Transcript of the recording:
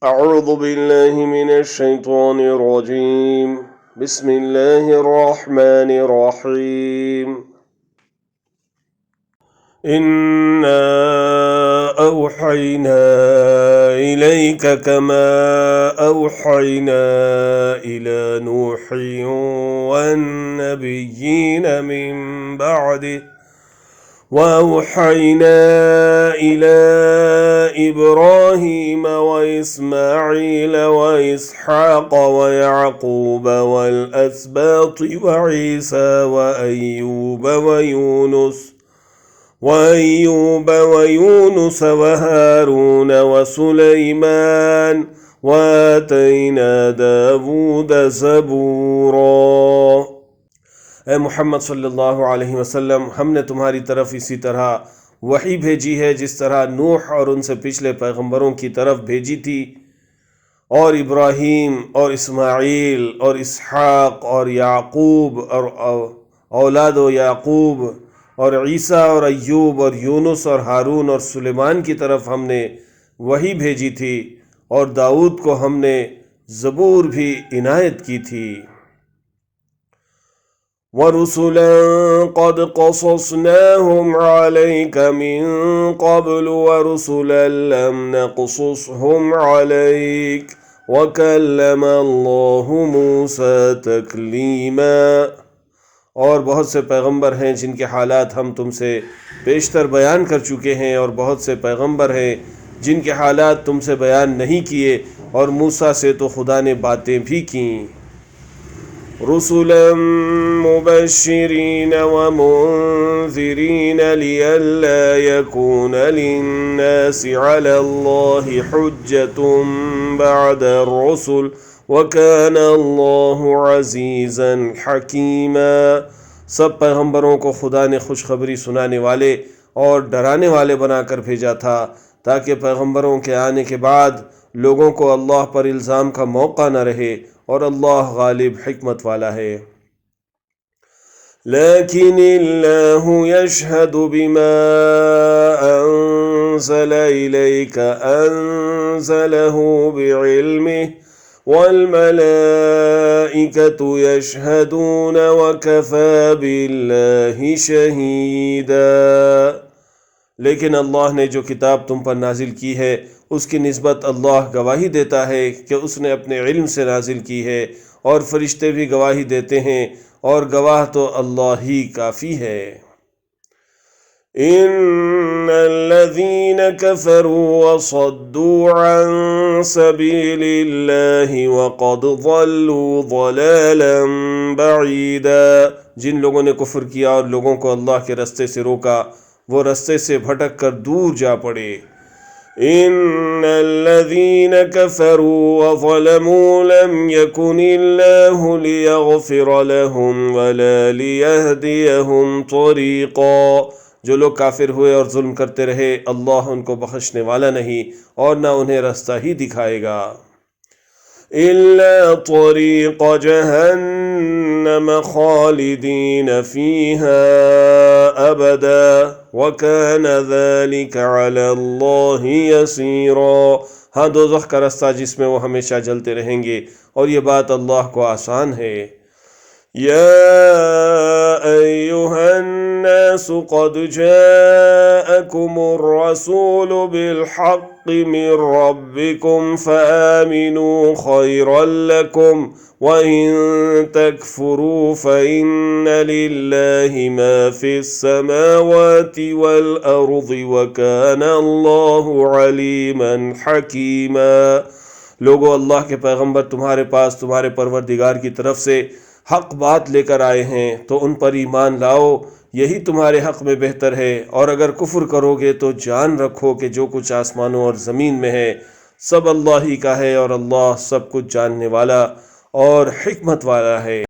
أعوذ بالله من الشيطان الرجيم بسم الله الرحمن الرحيم إنا أوحينا إليك كما أوحينا إلى نوح والنبيين من بعده وأوحينا إلى إبراهيم وإسماعيل وإسحاق ويعقوب والأسباط وعيسى وأيوب ويونس وهارون وسليمان وآتينا داود زبورا۔ اے محمد صلی اللہ علیہ وسلم، ہم نے تمہاری طرف اسی طرح وحی بھیجی ہے جس طرح نوح اور ان سے پچھلے پیغمبروں کی طرف بھیجی تھی، اور ابراہیم اور اسماعیل اور اسحاق اور یعقوب اور اولاد و یعقوب اور عیسیٰ اور ایوب اور یونس اور ہارون اور سلیمان کی طرف ہم نے وحی بھیجی تھی، اور داؤد کو ہم نے زبور بھی عنایت کی تھی۔ وَرُسُلًا قَدْ قَصَصْنَاهُمْ عَلَيْكَ مِن قَبْلُ وَرُسُلًا لَّمْ نَقْصُصْهُمْ عَلَيْكَ وَكَلَّمَ اللَّهُ مُوسَىٰ تَكْلِيمًا۔ اور بہت سے پیغمبر ہیں جن کے حالات ہم تم سے بیشتر بیان کر چکے ہیں، اور بہت سے پیغمبر ہیں جن کے حالات تم سے بیان نہیں کیے، اور موسیٰ سے تو خدا نے باتیں بھی کیں۔ رسلا مبشرین ومنذرین لئلا یکون للناس علی اللہ حجۃ بعد الرسل وکان اللہ عزیزا حکیما۔ سب پیغمبروں کو خدا نے خوشخبری سنانے والے اور ڈرانے والے بنا کر بھیجا تھا، تاکہ پیغمبروں کے آنے کے بعد لوگوں کو اللہ پر الزام کا موقع نہ رہے، اور اللہ غالب حکمت والا ہے۔ لیکن اللہ یشہد بما انزل الیک انزلہ بعلمہ والملائکۃ یشہدون وکفی باللہ شہیدا۔ لیکن اللہ نے جو کتاب تم پر نازل کی ہے اس کی نسبت اللہ گواہی دیتا ہے کہ اس نے اپنے علم سے نازل کی ہے، اور فرشتے بھی گواہی دیتے ہیں، اور گواہ تو اللہ ہی کافی ہے۔ ان الذین کفروا وصدوا عن سبیل اللہ وقد ضلوا ضلالا بعیدا۔ جن لوگوں نے کفر کیا اور لوگوں کو اللہ کے رستے سے روکا، وہ رستے سے بھٹک کر دور جا پڑے۔ ان الذین کفروا وظلموا لم یکن اللہ لیغفر لهم ولا لیہدیہم طریقا۔ جو لوگ کافر ہوئے اور ظلم کرتے رہے، اللہ ان کو بخشنے والا نہیں اور نہ انہیں رستہ ہی دکھائے گا۔ الا طریق جہنم خالدین فیہا ابدا وکان ذلک علی اللہ یسیرا۔ ہاں، دوزخ کا رستہ جس میں وہ ہمیشہ جلتے رہیں گے، اور یہ بات اللہ کو آسان ہے۔ یا ایہا الناس قد جاءکم الرسول بالحق من ربکم فآمنوا خیرا لکم وَإِن تَكْفُرُوا فَإِنَّ لِلَّهِ مَا فِي السَّمَاوَاتِ وَالْأَرْضِ وَكَانَ اللَّهُ عَلِيمًا حَكِيمًا۔ لوگو، اللہ کے پیغمبر تمہارے پاس تمہارے پروردگار کی طرف سے حق بات لے کر آئے ہیں، تو ان پر ایمان لاؤ، یہی تمہارے حق میں بہتر ہے۔ اور اگر کفر کرو گے تو جان رکھو کہ جو کچھ آسمانوں اور زمین میں ہے سب اللہ ہی کا ہے، اور اللہ سب کچھ جاننے والا اور حکمت والا ہے۔